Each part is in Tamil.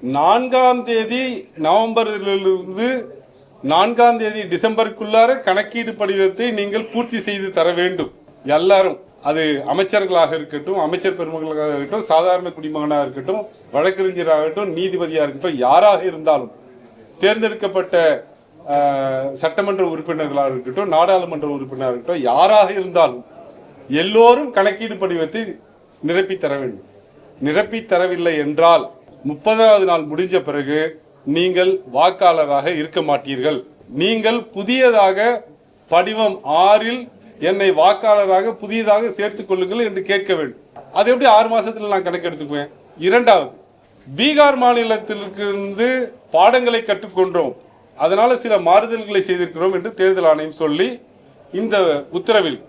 4ஆம் தேதி நவம்பரிலிருந்து 4ஆம் தேதி டிசம்பருக்குள்ளார கணக்கீடு படிவத்தை நீங்கள் பூர்த்தி செய்து தர வேண்டும். எல்லாரும், அது அமைச்சர்களாக இருக்கட்டும், அமைச்சர் பெருமக்களாக இருக்கட்டும், சாதாரண குடிமகனாக இருக்கட்டும், வழக்கறிஞராகட்டும், நீதிபதியாக இருக்கட்டும், யாராக இருந்தாலும், தேர்ந்தெடுக்கப்பட்ட சட்டமன்ற உறுப்பினர்களாக இருக்கட்டும், நாடாளுமன்ற உறுப்பினராக இருக்கட்டும், யாராக இருந்தாலும் எல்லோரும் கணக்கீடு படிவத்தை நிரப்பி தர வேண்டும். நிரப்பி தரவில்லை என்றால் 30வது நாள் முடிஞ்ச பிறகு நீங்கள் வாக்காளராக இருக்க மாட்டீர்கள். நீங்கள் புதியதாக படிவம் 6இல் என்னை வாக்காளராக புதியதாக சேர்த்துக் கொள்ளுங்கள் என்று கேட்க வேண்டும். அது எப்படி 6 மாசத்துல நான் கணக்கு எடுத்துக்குவேன்? இரண்டாவது, பீகார் மாநிலத்திலிருந்து பாடங்களை கற்றுக்கொண்டோம், அதனால சில மாறுதல்களை செய்திருக்கிறோம் என்று தேர்தல் ஆணையம் சொல்லி இந்த உத்தரவில்,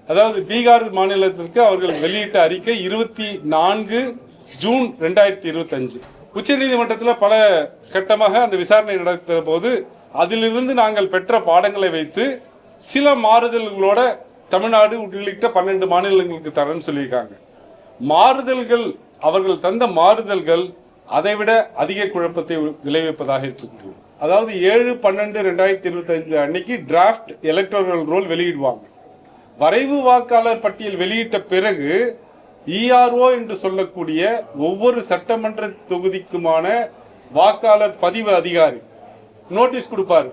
அதாவது பீகார் மாநிலத்திற்கு அவர்கள் வெளியிட்ட அறிக்கை 24 ஜூன் 2025. உச்சநீதிமன்றத்தில் பல கட்டமாக அந்த விசாரணை நடத்துகிற போது அதிலிருந்து நாங்கள் பெற்ற பாடங்களை வைத்து சில மாறுதல்களோட தமிழ்நாடு உள்ளிட்ட 12 மாநிலங்களுக்கு தரேன்னு சொல்லியிருக்காங்க. மாறுதல்கள், அவர்கள் தந்த மாறுதல்கள் அதைவிட அதிக குழப்பத்தை விளைவிப்பதாக இருக்கக்கூடிய, அதாவது 7/12/2025 அன்னைக்கு டிராஃப்ட் எலக்டோரல் ரோல் வெளியிடுவாங்க. வரைவு வாக்காளர் பட்டியல் வெளியிட்ட பிறகு இஆர்ஓ என்று சொல்லக்கூடிய ஒவ்வொரு சட்டமன்ற தொகுதிக்குமான வாக்காளர் பதிவு அதிகாரி நோட்டீஸ் கொடுப்பாரு.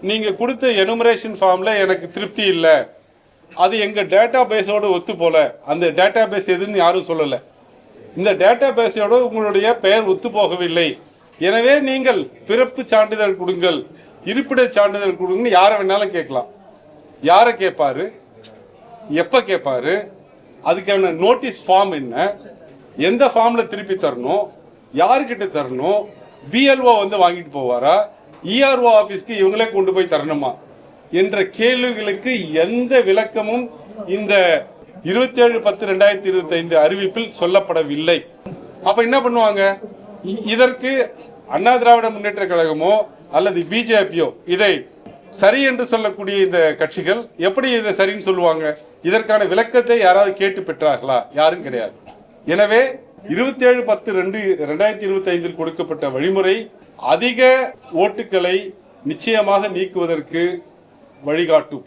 நீங்க கொடுத்த எனுமரேஷன் ஃபார்ம்ல எனக்கு திருப்தி இல்லை, அது எங்க டேட்டா பேஸோட ஒத்து போல, அந்த டேட்டா பேஸ் எதுன்னு யாரும் சொல்லல, இந்த டேட்டா பேஸோட உங்களுடைய பெயர் ஒத்து போகவில்லை, எனவே நீங்கள் பிறப்பு சான்றிதழ் கொடுங்கள், இருப்பிட சான்றிதழ் கொடுங்கன்னு யாரை வேணாலும் கேட்கலாம். யாரை கேட்பாரு, எப்ப கேட்பாரு, அதுக்கான நோட்டீஸ் ஃபார்ம் என்ன, எந்த ஃபார்ம்ல திருப்பி தரணும், யாருக்கிட்ட தரணும், பிஎல்ஓ வந்து வாங்கிட்டு போவாரா, இஆர்ஓ ஆபீஸ்க்கு இவங்களே கொண்டு போய் தரணுமா என்ற கேள்விகளுக்கு எந்த விளக்கமும் இந்த 27/10/2025 அறிவிப்பில் சொல்லப்படவில்லை. அப்ப என்ன பண்ணுவாங்க? இதற்கு அண்ணா திராவிட முன்னேற்ற கழகமோ அல்லது பிஜேபியோ இதை சரி என்று சொல்லக்கூடிய இந்த கட்சிகள் எப்படி இதை சரின்னு சொல்லுவாங்க? இதற்கான விளக்கத்தை யாராவது கேட்டு பெற்றார்களா? யாரும் கிடையாது. எனவே 27/10/2025 கொடுக்கப்பட்ட வழிமுறை அதிக ஓட்டுகளை நிச்சயமாக நீக்குவதற்கு வழிகாட்டும்.